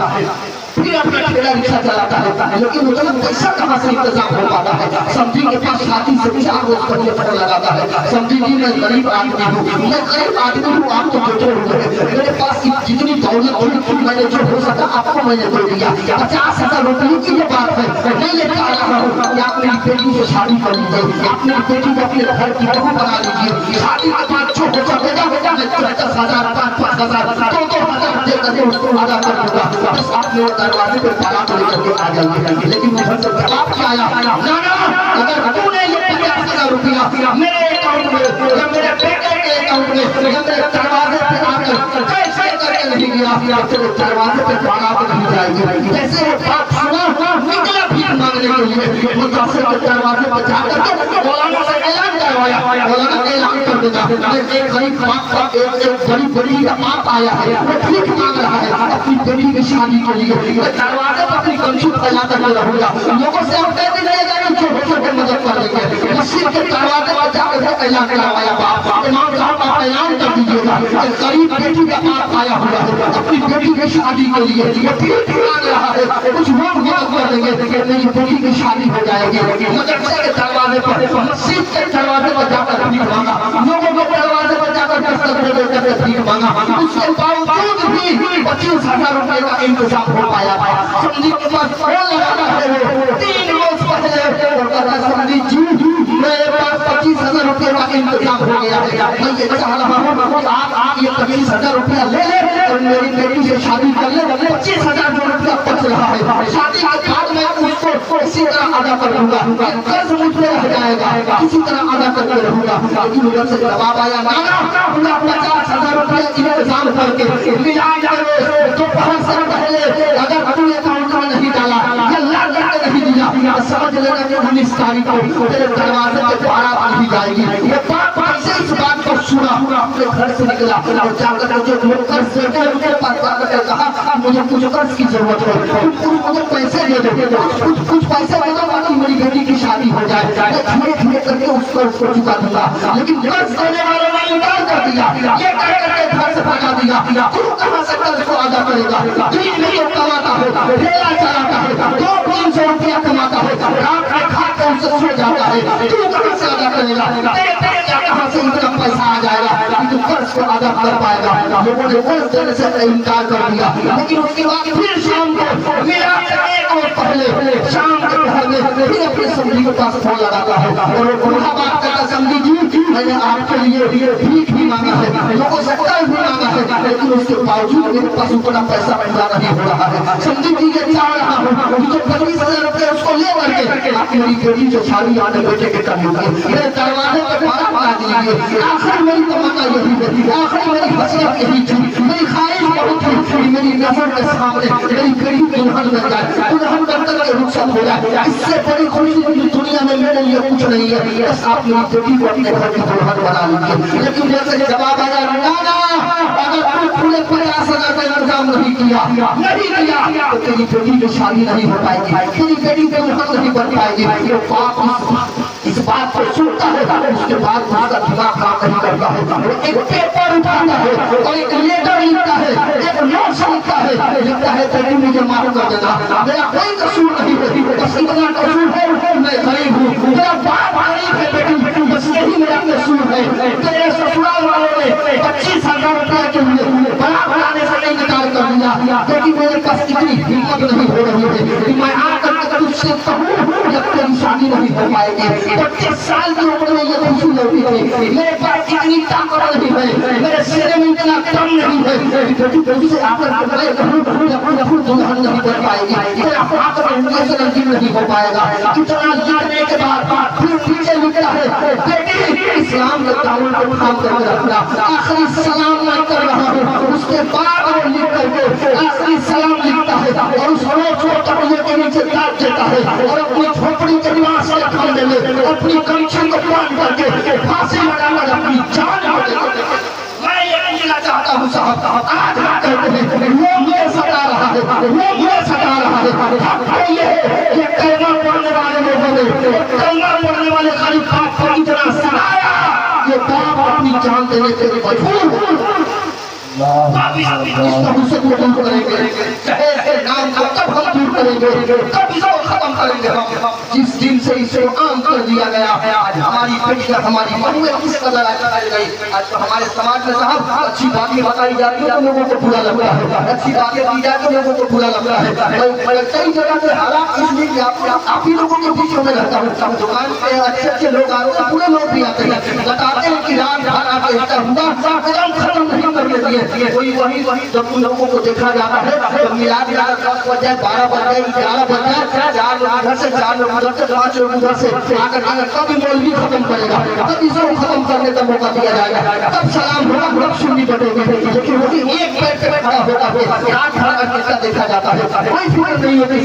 फिर अपना ठेला रिक्शा चलाता है, लेकिन उतना पैसा कहाँ से इंतजाम हो पाता है। समझी के पास शादी से 4 रोज पहले पता लगाता है, समझी जी मैं गरीब आदमी हूँ, मैं गरीब आदमी हूँ, आप तो बेटे हुए, मेरे पास जितनी दौलत थी मैंने जो हो सका आपको मैंने दे दिया। 50,000 रुपये की ये बात है, मैं ये कह रहा हूँ कि आप मेरी बेटी से शादी कर लीजिए, आप मेरी बेटी को अपने घर की बहू बना लीजिए। शादी के बाद जो हो सकेगा बेटा मैं 10,000 5,000 2,000 दे करके उसको अदा कर दूंगा, बस आप मेरे दरवाजे पे ताला लेकर के आ जाइए। लेकिन उधर से जवाब क्या आया, नाना अगर तूने ये 50,000 रुपया मेरे अकाउंट में या मेरे बेटे के अकाउंट में या मेरे दरवाजे पे आकर कैसे करके नहीं गया, तेरे दरवाजे पे ताला नहीं जाएगी। जैसे वो बात सुना निकला भीख मांगने के लिए, मुतासिर के दरवाजे पर जाकर के मौलाना से ऐलान करवाया, मौलाना ऐलान कर देगा एक गरीब बाप का एक बड़ी बाप आया है, वो भीख मांग रहा है अपनी बेटी की शादी के लिए। दरवाजे पर अपनी गमछी फैला कर रहूंगा, लोगों से हम कहते नहीं जाएंगे छोटे मदद कर देंगे। मस्जिद के दरवाजे पर जाकर ऐलान करवाया, बाप इमाम साहब आप ऐलान कर दीजिएगा गरीब बेटी का बाप आया हुआ है अपनी बेटी की शादी के लिए, ये भीख मांग रहा है, कुछ लोग मदद कर देंगे, मेरी बेटी की शादी हो जाएगी। मदरसे के दरवाजे पर मस्जिद के दरवाजे पर जाकर भीख मांगा, लोगों के दरवाजे पर जाकर भीख मांगा, उसके बावजूद भी 25,000 रुपए का इंतजाम हो पाया। समझी के पास फोन लगाता है 3 रोज पहले, समझी जी मेरे पास 25,000 रुपए का इंतजाम हो गया है, मैं ये चाह रहा हूँ कि आप ये 25,000 रुपया ले ले और मेरी बेटी से शादी कर ले। 25,000 रुपया बच रहा है, शादी के बाद मैं उसको इसी तरह अदा कर दूंगा, कर्ज मुझ पे रह जाएगा, इसी तरह अदा करके रहूंगा। लेकिन उधर से जवाब आया, नाना 50,000 रुपया इंतजाम करके दोपहर से पहले अगर अपने अकाउंट में नहीं डाला या लाल करके नहीं दिया, समझ लेना कि 19 तारीख को तेरे दरवाजे पे बारात नहीं जाएगी। ये बाप से इस बात को सुना, अपने घर से निकला और जाकर जो लोग कर्ज देते हैं उनके पास जाकर कहा मुझे कुछ कर्ज की जरूरत है, मुझे पैसे दे दो, कुछ पैसे दे दो ताकि मेरी बेटी की शादी हो जाए। धीरे धीरे करके उस कर्ज को चुका दूंगा। लेकिन कर्ज देने वाले ने इनकार कर दिया, ये कह करके घर से भगा दिया। तू कहाँ से कर्ज को अदा करेगा, दिन में तो कमाता है, ठेला चलाता है, 200-300 रुपया कमाता है, रात में खा कर उसे सो जाता है, तू कहाँ से अदा करेगा, कहाँ से इतना पैसा आ जाएगा कि तू कर्ज को अदा कर पाएगा। लोगों ने कर्ज देने से इनकार कर दिया। लेकिन उसके बाद फिर शाम को मेरा 1 रोज पहले शाम के घर में फिर अपने समझी के पास फोन लगाता है और बूढ़ा बात करता, समझी जी मैंने आपके लिए भीख भी मांगा है, लोगों से कर्ज भी मांगा है, लेकिन उसके बावजूद मेरे पास उतना पैसा पूरा नहीं हो रहा है। समझी जी ये चाह रहा हूँ जो 25,000 रुपये उसको ले करके आप मेरी बेटी जो शादी आने बेटे के कर लीजिए, मेरे दरवाजे पर बारा बना दीजिए। आखिर मेरी तमन्ना यही है, आखिर मेरी हसरत यही थी, मेरी ख्वाहिश बहुत थी मेरी नजर के सामने मेरी बेटी दुल्हन बन जाए, दुल्हन बनकर के रुखसत हो जाए। इससे बड़ी खुशी दुनिया में मेरे लिए कुछ नहीं है, बस आप मेरी बेटी को अपने घर की दुल्हन बना लीजिए। लेकिन जैसे जवाब आया, नाना अगर आप पूरे 50,000 का इंतजाम नहीं किया तो तेरी बेटी की शादी नहीं हो पाएगी, तेरी बेटी की दुल्हन नहीं बन पाएगी। ये बाप इस बात को सुनता है, उसके बाद उसका दिमाग काम नहीं करता है, एक पेपर उठाता है और एक लेटर लिखता है, एक नोट लिखता है तेरी मुझे माफ कर देना, मेरा कोई कसूर नहीं है, बस इतना कसूर है मैं गरीब हूँ, मेरा बाप गरीब है बेटी, बस यही मेरा कसूर है। तेरे ससुराल वालों ने 25,000 रुपया के लिए बड़ा बनाने से इनकार कर दिया, क्योंकि मेरे पास इतनी हिम्मत नहीं हो रही है कि मैं आकर तुझसे कहूँ जब तेरी शादी नहीं हो पाएगी। 25 साल की उम्र में ये खुशी लौटी थी, मेरे पास इतनी ताकत नहीं है, मेरे सिर में इतना दम नहीं है, तुझसे आकर दुल्हन नहीं बन पाएगी, तेरा हाथ उंगली से नजदीक नहीं हो पाएगा। इतना लिखने के बाद फिर पीछे लिखता है, बेटी इस्लाम के दामन को थाम कर रखना, आखिरी सलाम मैं कर रहा हूँ। उसके बाद वो लिख करके आखिरी सलाम लिखता है और उस रोज को तकिए के नीचे डाल देता है और अपनी झोपड़ी के निवास से खड़े में अपनी गमछी को बांध करके फांसी लगाकर अपनी जान दे देता है। मैं ये कहना चाहता हूँ साहब, आज वो मुझे सता रहा है, वो मुझे सता रहा है। ये कलमा पढ़ने वाले लोगों ने, कलमा पढ़ने वाले खाली बाप को इतना सताया, ये बाप अपनी जान देने के लिए मजबूर। दूर करेंगे, चाहे नाम को तब हम दूर करेंगे, तब इसको खत्म करेंगे हम। जिस दिन से इसे आम कर दिया गया है, आज हमारी बेटियां हमारी बहुएं किस कदर आई गई। आज तो हमारे समाज में साहब अच्छी बातें बताई जाती है तो लोगों को बुरा लगता है, अच्छी बातें दी जाती है तो लोगों को बुरा लगता है। कई जगह से हालात इसलिए कि आप ही लोगों के बीच में रहता हूँ, दुकान पे अच्छे अच्छे लोग आते हैं, पूरे लोग भी आते हैं, बताते हैं कि रात भर आके इसका हुआ एकदम खत्म नहीं करने दिए। वही जब उन लोगों को देखा जाता है तो मिला 10 बजे 12 बजे 11 बजे 4 लोग इधर से 4 लोग उधर से 5 लोग उधर से आकर कभी मौलवी खत्म करेगा, तब इसको खत्म करने का मौका दिया जाएगा, तब सलाम होगा, तब सुन्नी बटेगी। लेकिन वही एक पैर पे खड़ा होता है, रात भर का देखा जाता है, कोई फिक्र नहीं होती।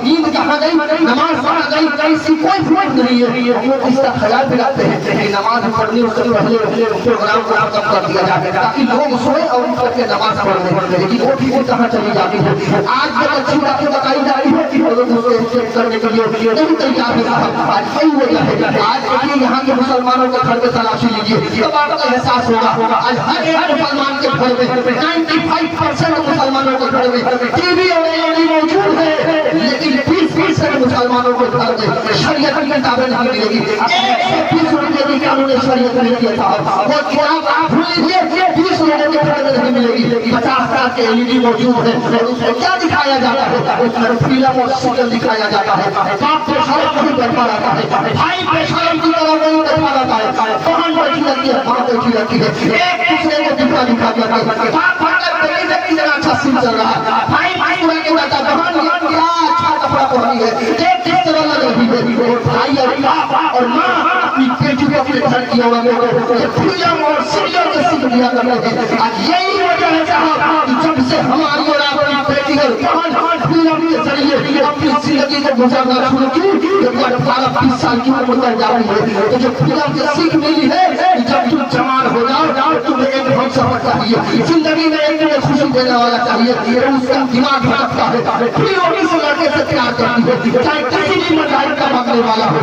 नींद कहाँ गई, नमाज कहाँ गई, इसकी कोई फिक्र नहीं है। हम लोग इसका ख्याल भी रखते हैं कि नमाज पढ़ने उससे पहले प्रोग्राम को खत्म कर दिया जाए ताकि लोग सोए और उठ करके नमाज पढ़ लें। लेकिन वो भी कहाँ चली जाती है। आज जब अच्छी बातें बताई जा रही है कि लोग उसको चेक करने के लिए नहीं तैयार है साहब, आज यही वजह है। आज देखिए यहाँ के मुसलमानों के घर में तलाशी लीजिए, तब आपको एहसास होगा आज हर एक मुसलमान के घर में 95% मुसलमानों के घर में टीवी और एलईडी मौजूद है, लेकिन 20% मुसलमानों के घर में शरीयत की किताबें नहीं मिलेगी। 120 रुपये की कानून शरीयत नहीं दिया था, वो किताब आप भूल लीजिए 20 रुपये के घर में नहीं मिलेगी। 50 के एलईडी मौजूद है, उसमें क्या दिखाया जाता है, उसमें फिल्म और सीरियल दिखाया जाता है। बाप बेशरम नहीं बैठा रहता है, भाई बेशरम की तरह नहीं बैठा रहता है, बहन बैठी रहती है, माँ बैठी रहती है, एक दूसरे को दिखा दिखा करके बाप बेटी जरा अच्छा सीन चल रहा है, भाई पूरा के रहता है, बहन क्या अच्छा कपड़ा पहनी है, एक किस तरह लग रही है, भाई और बाप और माँ अपनी बेटी को अपने घर की औरतों को फिल्म और सीरियल के सीख दिया करते हैं। आज यही वजह है साहब कि जब से हमारी और आपकी बेटी और बहन फिल्म के जरिए अपनी जिंदगी को गुजारना शुरू की, जब 18-20 साल की उम्र तक जा रही है, तो जो फिल्म की सीख मिली है कि जब तुम जवान हो जाओ तुम्हें एक हम सफर चाहिए, जिंदगी में एक खुशी देने वाला चाहिए, उसका दिमाग भटकता है, फिर वही से लड़के से प्यार करती है, चाहे किसी भी मजाहिब का मांगने वाला हो,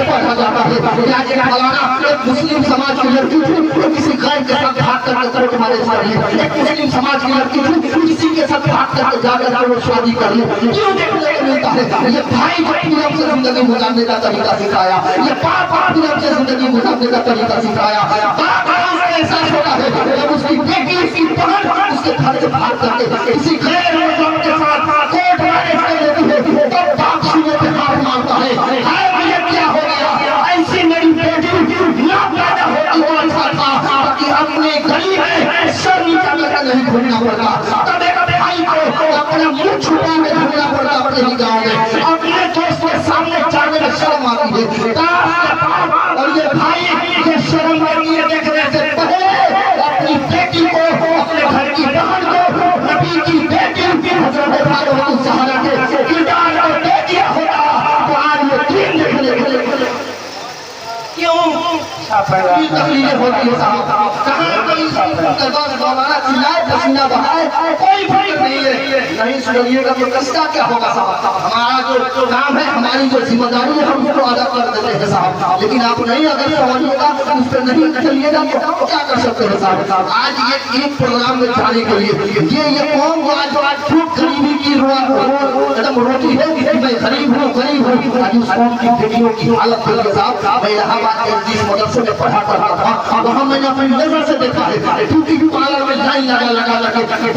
पढ़ा जाता है। आज एक फलाना एक मुस्लिम समाज की लड़की थी, किसी गैर के साथ भाग करके कोर्ट मैरिज कर ली, एक मुस्लिम समाज की लड़की थी, किसी के साथ भाग करके जाकर वो शादी कर ली। क्यों देखने को मिलता है, ये भाई फिल्म से जिंदगी गुजारने का तरीका सिखाया, ये बाप फिल्म से जिंदगी गुजारने का तरीका सिखाया। एहसास होता है जब उसकी बेटी उसकी बहन उसके घर से भाग करके किसी गैर मुस्लिम के साथ कोर्ट मैरिज कर लेती है, तब बाप सीने पे हाथ मारता है, ये क्या हो गया, ऐसी मेरी बेटी ना पैदा होती हो अच्छा था ताकि अपने गली में सर नीचा करके नहीं घूमना पड़ता, तब एक भाई को अपना मुंह छुपा के घूमना पड़ता अपने ही गाँव में, अपने दोस्त के सामने जाने में शर्म आती है। और ये भाई ये शर्म आती है देखने से पहले अपनी बेटी को अपने घर की बहन को नबी की बेटी हज़रत फातिमा ज़हरा के किरदार को दे दिया होता तो आज ये दिन देखने को क्यों तकलीफ होती है साहब, कहाँ मौलाना चिल्लाए पसीना बहाए कोई फर्क नहीं है, नहीं सुनिएगा तो किसका क्या होगा साहब। हमारा जो काम है, हमारी जो जिम्मेदारी है, हम उसको अदा कर देते हैं साहब, लेकिन आप नहीं अगर समझिएगा उस पर नहीं चलिएगा तो हम क्या कर सकते हैं साहब। आज ये एक प्रोग्राम में जाने के लिए ये कौन आज खूब गरीबी की कदम रोटी है कि मैं गरीब हूँ आज उस कौम की बेटियों की हालत देखिए साहब। मैं इलाहाबाद के मदरसे में पढ़ा करता था, वहाँ मैंने अपनी नजर से देखा है ब्यूटी पार्लर में लाइन लगा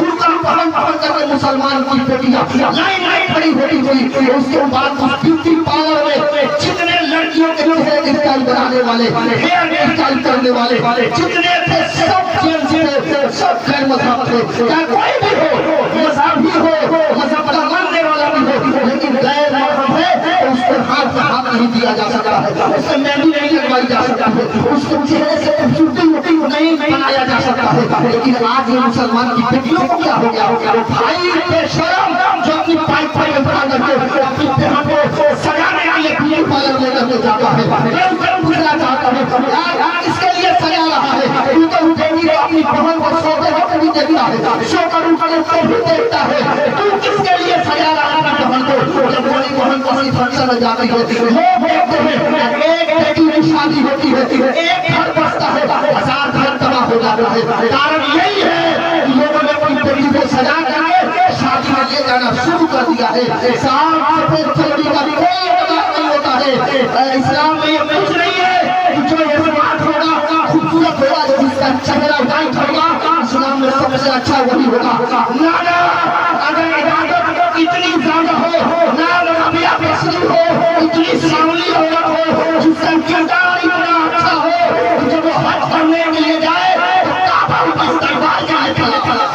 बुर्का पहन करके मुसलमान की बेटियां लाइन खड़ी होती हुई, उसके बाद ब्यूटी पार्लर में जितने लड़कियों के हेयर स्टाइल बनाने वाले, हेयर स्टाइल करने वाले जितने थे सब जेंट्स थे, सब गैर मजहब थे, चाहे कोई भी हो, मजहबी हो, मजहब का मानने वाला भी हो, लेकिन गैर मजहब है उसको हाथ नहीं दिया जा सकता है, उससे मेहंदी नहीं लगवाई जा सकती है, उसको चेहरे से खूबसूरती नहीं बनाया जा सकता है। लेकिन आज ये मुसलमान की बेटियों को क्या हो गया, भाई बेशरम जो अपनी पाइप पर बना करके अपनी बहन को सजाने के लिए ब्यूटी पार्लर में करके जाता है, गुजरा चाहता है, इसके लिए सजा रहा है, ऊपर उठेगी तो अपनी बहन को सोते होकर भी देखता है, सोकर उठकर तो भी देखता है, तू किसके लिए सजा रहा है बहन को, जब बड़ी बहन को फंक्शन में जाती है, लोग देखते हैं एक बेटी की शादी होती है, एक घर बसता है, 1000 घर तबाह हो जाता है। कारण यही है सजा करके शादी में ले जाना शुरू कर दिया है। साफ सफेद चोरी का कोई इतबार नहीं होता है। इस्लाम में ये कुछ नहीं है कि जो स्मार्ट होगा, खूबसूरत होगा, जिसका चेहरा वाइट होगा, इस्लाम में सबसे अच्छा वही होगा। ना ना, अगर इबादत इतनी ज्यादा हो, ना रबिया बेसरी हो, इतनी सांवली औरत हो, जिसका किरदार इतना अच्छा हो, जब वो हज करने के लिए जाए तो काबा उसकी इस्तकबाल के लिए खड़ा खड़ा।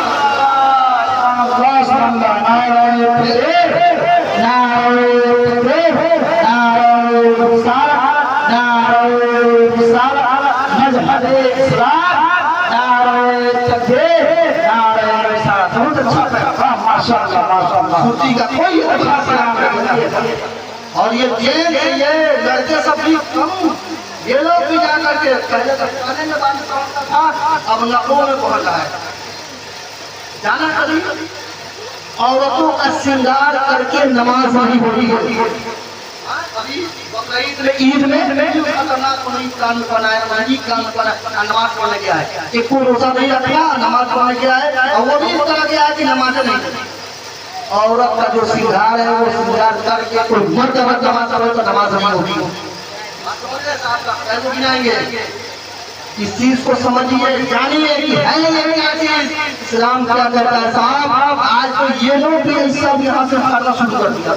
सूती का कोई और ये जेल ये लड़के सब भी कम, ये लोग भी जा करके पहले तो खाने में बात था, अब नकों में पहुंच रहा है। जाना कभी औरतों का श्रृंगार करके नमाज नहीं होती है। ईद में खतरनाक नहीं कान बनाया, नहीं कान बनाया, नमाज पढ़ने गया है, एक को रोजा नहीं रखा, नमाज पढ़ने गया है, और वो भी इस तरह गया है कि नमाज नहीं। औरत का जो श्रृंगार है वो श्रृंगार करके कोई मर्द नमाज पढ़े तो नमाज नहीं होगी। इस चीज को समझिए, जानिए कि है ये क्या चीज, इस्लाम क्या कहता है। साहब आज तो ये लोग भी सब यहाँ से करना शुरू कर दिया,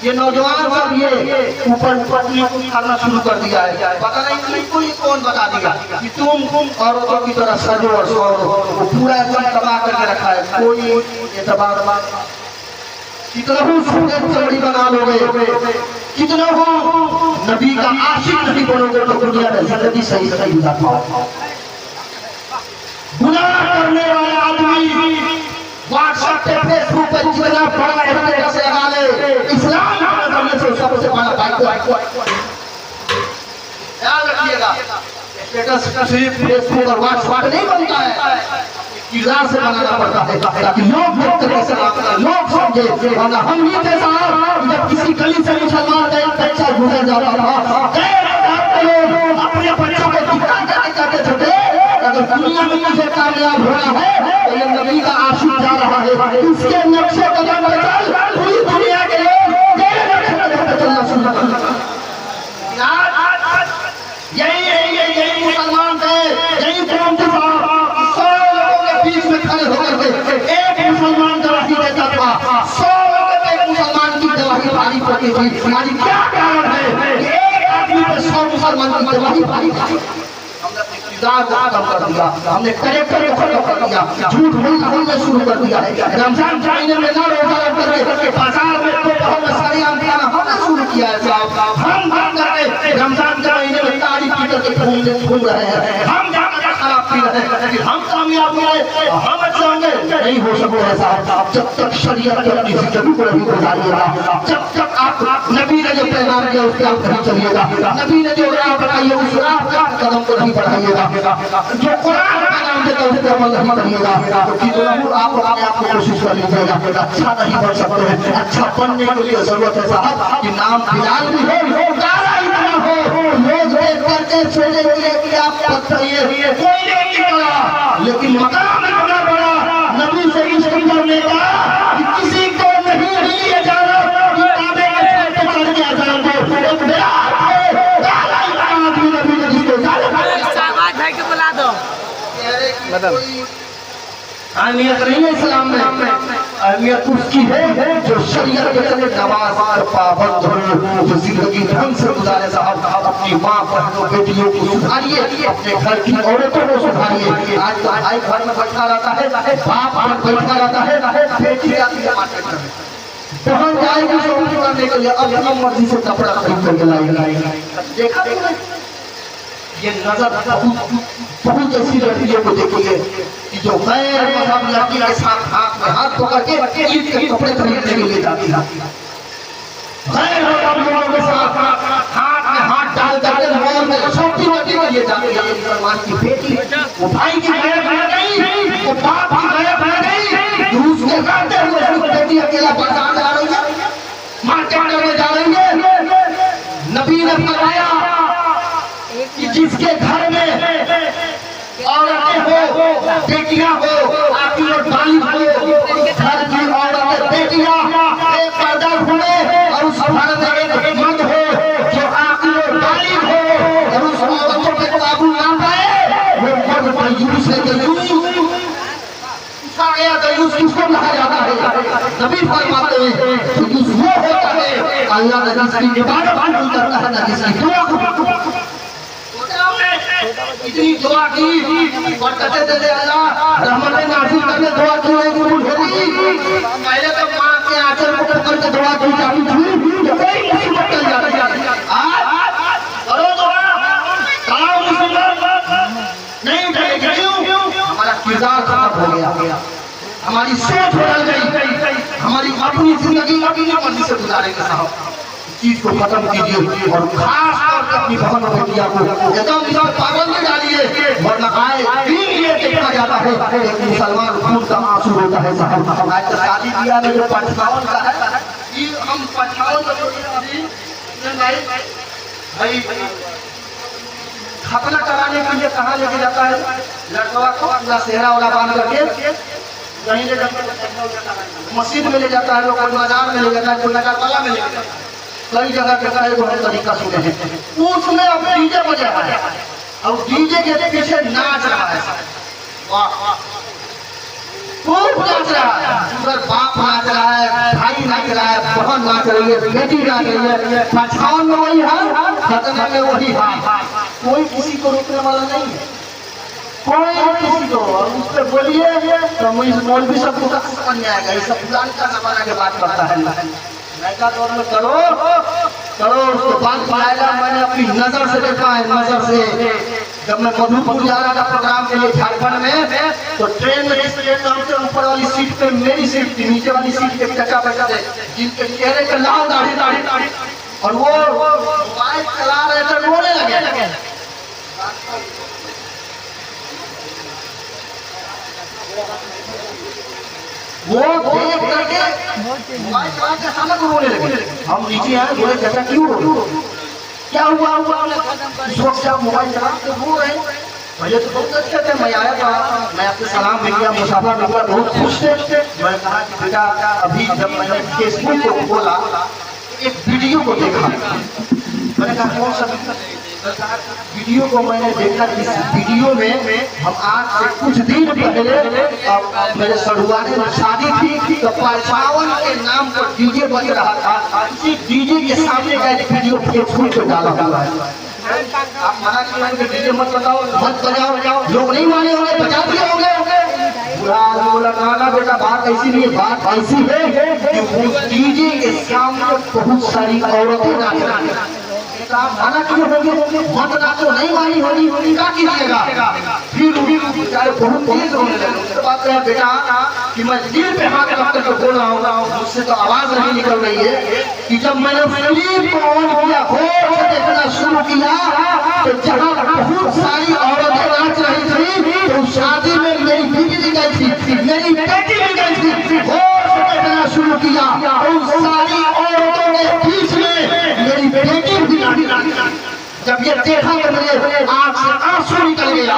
ये नौजवान सब ये ऊपर करना शुरू कर दिया है। पता नहीं कोई कौन बता देगा कि तुम औरतों की तरह सजो और सवरो, वो पूरा एकदम तबाह करके रखा है। कोई एतबार कितना हो चौड़ी बना लोगे, कितना हो नबी का आशिक नहीं बनोगे तो दुनिया में जिंदगी सही सही गुजार पाओ। गुनाह करने वाला आदमी व्हाट्सएप पे फेसबुक पे जितना बड़ा स्टेटस लगा ले, इस्लाम करने से सबसे बड़ा ध्यान रखिएगा। स्टेटस सिर्फ फेसबुक और व्हाट्सएप नहीं बनता है, किरदार से बनाना पड़ता है ताकि लोग लोग समझे। वरना हम ये थे साहब, जब किसी गली से मुसलमान का एक बच्चा गुजर जाता था, अपने बच्चों को दिखा करके छोटे, अगर दुनिया में मुझे कामयाब होना है तो ये नबी का आशिक जा रहा है, इसके नक्शे कदम पर चल, पूरी दुनिया के लोग तेरे नक्शे कदम पर चलना शुरू कर देंगे। यही मुसलमान थे, यही कौम थे साहब, 100 लोगों के बीच में खड़े होकर के एक मुसलमान गवाही देता था, 100 लोगों के एक मुसलमान की गवाही भारी पड़ती थी। आज क्या कारण है कि एक आदमी पे 100 मुसलमान की गवाही भारी पड़ती? कम कर दिया, हमने करेक्टर को कर दिया, झूठ बोलना शुरू कर दिया है। रमजान के महीने में ना रोजा करके बाजार में तो बहुत सरियाम खाना हमने शुरू किया है साहब। हम बंद करके रमजान के महीने में ताड़ी पी करके घूम रहे हैं, हम जाकर शराब पी रहे हैं, हम कामयाब हुए, हम चाहेंगे नहीं हो सकते हैं साहब। जब तक शरीयत की अपनी जिंदगी को नहीं गुजारिएगा, जब तक आप नबी ने जो पैगाम दिया उसके आप नहीं चलिएगा, नबी ने जो राह बताई है उस राह पर कदम को नहीं बढ़ाइएगा, जो कुरान का नाम देता है उस पर अमल नहीं करिएगा, तो जरूर आप अपने आप को कोशिश कर लीजिएगा। अच्छा नहीं बन सकते हैं, अच्छा बनने के लिए जरूरत है साहब कि नाम बिलाल भी हो, गारा इतना हो, लोग देख करके सोचेंगे कि आप बताइए कोई नहीं बड़ा, लेकिन मकाम इतना बड़ा नबी से इश्क करने का कि किसी को नहीं लिया जा रहा कि काबे के चढ़ के अजान दो, एक बिलाल है, गारा इतना आदमी नबी ने जिसको बुला दो अहमियत नहीं है इस्लाम में, अहमियत उसकी है जो शरीयत के तहत नमाज पर पाबंद हो, जो जिंदगी ढंग से गुजारे साहब। अपनी माँ बहनों बेटियों को सुधारिए, अपने घर की औरतों को सुधारिए। आज तो भाई घर में बैठा रहता है, बाप घर बैठा रहता है, बेटी आती है मार्केट में, बहन जाएगी शॉपिंग करने के लिए, अपनी मर्जी से कपड़ा खरीद करके लाएगी। देखा ये नजर बहुत ऐसी लड़कियों को देखिए कि जो गैर मजहब लड़की के साथ हाथ में हाथ पकड़ के ईद के कपड़े खरीदने के लिए जाती है, गैर मजहब लोगों के साथ हाथ में हाथ डाल करके मॉल में शॉपिंग करने के लिए जाती है। मुसलमान की बेटी वो भाई की गैर बन गई, वो बाप की गैर बन गई, दूसरे को करते हुए बेटी अकेला बाजार जा रही है, मार्केट करने जा रही है। नबी ने फरमाया कि जिसके घर में औरतें हो, बेटियां हो, आपकी और बाली हो, भारत में एक मर्द हो जो आखिर गालिब हो और उस औरतों पे काबू ना पाए, वो मर्द दयूस है। दयूस किसको कहा जाता है? नबी फरमाते हैं दयूस वो होता है अल्लाह ने जिसकी इबादत कबूल करता है ना जिसकी दुआ कबूल। इतनी दुआ की और कहते थे अल्लाह रहमत नाज़िल करने दुआ क्यों नहीं कबूल करी? पहले तो माँ के आंचल को पकड़ के दुआ की जाती थी, ये कोई मुसीबत टल जाती है। आज करो दुआ, करो मुसीबत नहीं उठेगी। क्यों? हमारा किरदार खराब हो गया, हमारी सोच बदल गई, हमारी अपनी जिंदगी अपनी मर्जी से गुजारेंगे साहब। चीज को खत्म कीजिए और खास तौर पर अपनी बहन और बेटिया को एकदम पाबंदी डालिए, वरना आए दिन ये देखा जाता है एक मुसलमान खून का आंसू होता है साहब। आज तो शादी ब्याह में जो 55 का है, हम 55 भाई खतना कराने के लिए कहाँ लेके जाता है लड़का को? अपना सेहरा वाला बांध करके कहीं ले जाता है, मस्जिद में ले जाता है, लोग कोई बाजार में ले जाता है, कोई नगर वाला में ले जाता है, कई जगह पे कई बहुत तरीका सुने हैं। उसमें अब डीजे बजा रहा है और डीजे के पीछे नाच रहा है, वाह खूब नाच रहा है, उधर बाप नाच रहा है, भाई नाच रहा है, बहन नाच रही है, बेटी नाच रही है, 55 में वही हाल, खतना में वही हाल। कोई किसी को रोकने वाला नहीं है, कोई किसी को। और उस पर बोलिए तो मौलवी सबको समझ में आएगा, ये सब पुराने का जमाना के बात करता है। नया दौर में करो उसके बाद आएगा। मैंने अपनी नजर से देखा है, नजर से। जब मैं मधुपुर जा रहा था प्रोग्राम के लिए झारखंड में, तो ट्रेन में जिस ऊपर वाली सीट पे मेरी सीट थी, नीचे वाली सीट पे चचा बैठा थे जिनके चेहरे पे लाल दाढ़ी और वो मोबाइल चला रहे थे, रोने लगे। वो देख करके मोबाइल चला के अचानक रोने लगे। हम नीचे आए, बोले चाचा क्यों रो रहे हो? क्या हुआ? इस वक्त आप मोबाइल चला के रो रहे हैं? पहले तो बहुत अच्छे थे, मैं आया था, मैं आपसे सलाम भी किया, मुसाफा भी किया, बहुत खुश थे। मैं कहा कि बेटा अभी जब मैंने फेसबुक को खोला एक वीडियो को देखा, मैंने कहा कौन सा वीडियो को मैंने देखा? इस वीडियो में हम आज से कुछ दिन पहले मेरे सरुआने में शादी थी, तो 55 के नाम पर डीजे बज रहा था। इसी डीजे के सामने का एक वीडियो फेसबुक पे डाला हुआ है। आप मना किया डीजे मत बताओ, मत बजाओ, लोग नहीं माने होंगे, बजा दिए होंगे। बोला ना बेटा बात ऐसी नहीं है, बात ऐसी है कि डीजे के सामने बहुत सारी औरतें नाच रही हैं। मना क्यों होंगे? मत नाचो, नहीं मानी होगी, क्या कीजिएगा? फिर बेचारे बहुत तेज होने लगे। उसके बाद कहा बेटा कि मैं दिल पे हाथ रख करके बोल रहा हूँ, मुझसे तो आवाज नहीं निकल रही है कि जब मैंने फिल्म को ऑन किया, गौर से देखना शुरू किया, तो जहाँ बहुत सारी औरतें नाच रही थी, तो शादी में मेरी बीवी भी गई थी, मेरी बेटी भी गई थी। गौर से देखना शुरू किया, उन सारी औरतों के बीच में मेरी बेटी भी। जब ये देखा तो मेरे आंख से आंसू निकल गया।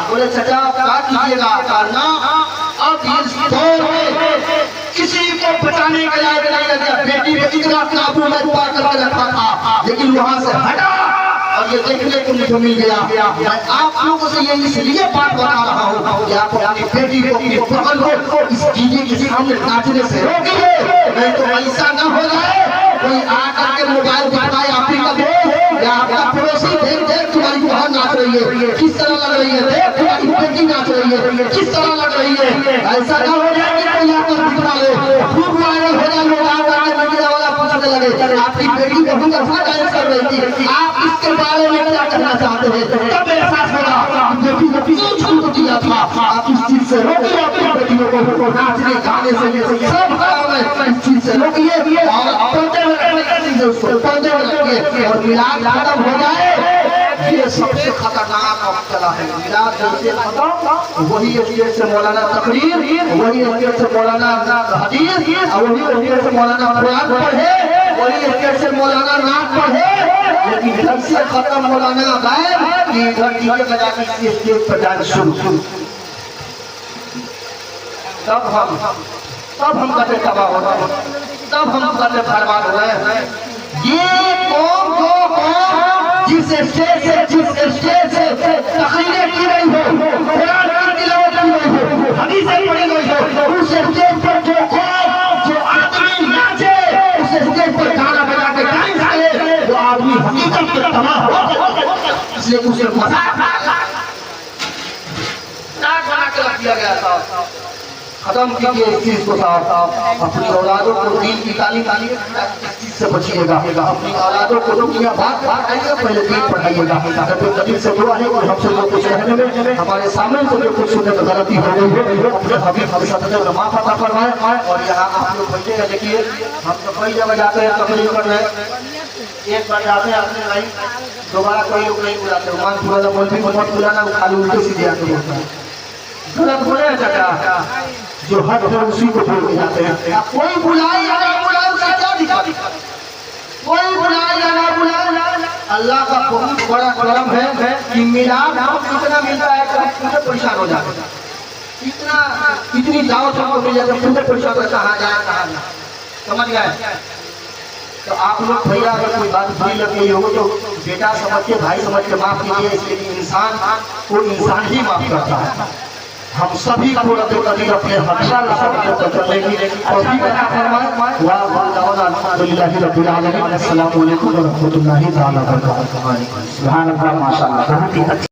बोले चाचा क्या कीजिएगा? करना अब इस दौर में किसी को बचाने के लायक नहीं लगा। बेटी को इतना काबू में पा करके रखा था, लेकिन वहां से हटा और ये देखने को मुझे मिल गया। मैं आप लोगों से ये इसलिए बात बता रहा हूँ कि आप अपनी बेटी को, अपनी बहन को इस डीजे के सामने नाचने से रोकिए, नहीं तो ऐसा न हो जाए कोई आकर के मोबाइल दिखाए आप ही का दो या आपका पड़ोसी देख तुम्हारी बहन नाच रही है, किस तरह लग रही है, देख तुम्हारी बेटी नाच रही है, किस तरह लग रही है। ऐसा न हो जाए कि कोई आकर दिखा ले, खूब वायरल हो जाए, लोग आकर मीडिया वाला पूछने लगे आपकी बेटी बहुत अच्छा डांस कर रही थी, आप इसके बारे में क्या कहना चाहते हैं? तब एहसास होगा बेटी को क्यों छूट दिया था। आप इस चीज से रोकिए अपनी बेटियों को, नाचने गाने से सब इस चीज से रोकिए और मिलाद खत्म हो जाए। ये सबसे खतरनाक मसला है। मिलाद जैसे खत्म, वही स्टेज से मौलाना तकरीर, वही स्टेज से मौलाना हदीस, और वही स्टेज से मौलाना कुरान पढ़े, वही स्टेज से मौलाना नात पढ़े, लेकिन इधर से खत्म मौलाना गायब कि इधर डीजे बजा के स्टेज पर डांस शुरू। तब हम कभी तबाह होता है। तब हम करने बर्बाद हो गए। ये कौम जो कौम जिस स्टेज से तकरीरें की गई हो, कुरान की तिलावत की गई हो, हदीसें पढ़ी गई हो, उस स्टेज पर जो कौम जो आदमी नाचे, उस स्टेज पर गाना बजा के डांस करे, वो आदमी हकीकत में तबाह हो। इसलिए उसे मजाक बना के रख दिया गया था। खत्म कीजिए इस चीज को साहब। अपनी औलादों को दीन की तालीम इस चीज से बचिएगा। अपनी औलादों को दुनिया बात आइएगा, पहले दीन पढ़ाइएगा। नबी से दुआ है कि हमसे जो कुछ रहने में हमारे सामने से जो कुछ सुनने में गलती हो गई है, अपने हबीब हमेशा माफ अता फरमाए। और यहाँ आप लोग बैठे देखिए, हम तो कई जगह जाते हैं तकलीफ कर रहे हैं, एक बार जाते हैं अपने भाई, दोबारा कोई लोग नहीं बुलाते। मान पूरा मौलवी को मत बुलाना, खाली उल्टे सीधे आके बोलता है। गलत बोले चाचा, जो हद है उसी को छोड़ के जाते हैं। कोई बुलाए या ना बुलाए उसका क्या दिक्कत, कोई बुलाए या ना बुलाए, अल्लाह का बहुत बड़ा करम है कि मिलाद कितना मिलता है कि पूरे परेशान हो जाते हैं। इतनी दावत हमको मिल जाती है, पूरे परेशान हो, कहाँ जाए समझ गए। तो आप लोग भैया अगर कोई बात बुरी लग गई होगी तो बेटा समझ के, भाई समझ के माफ कीजिए। इसलिए इंसान को इंसान ही माफ करता है। हम सभी को रद्द कदीर अपने हमेशा करने की तौफीक अता फरमाए। वा अल्हम्दुलिल्लाहि रब्बिल आलमीन। अस्सलामु अलैकुम व रहमतुल्लाहि तआला व बरकातहू। सुभान अल्लाह, माशाअल्लाह, बहुत ही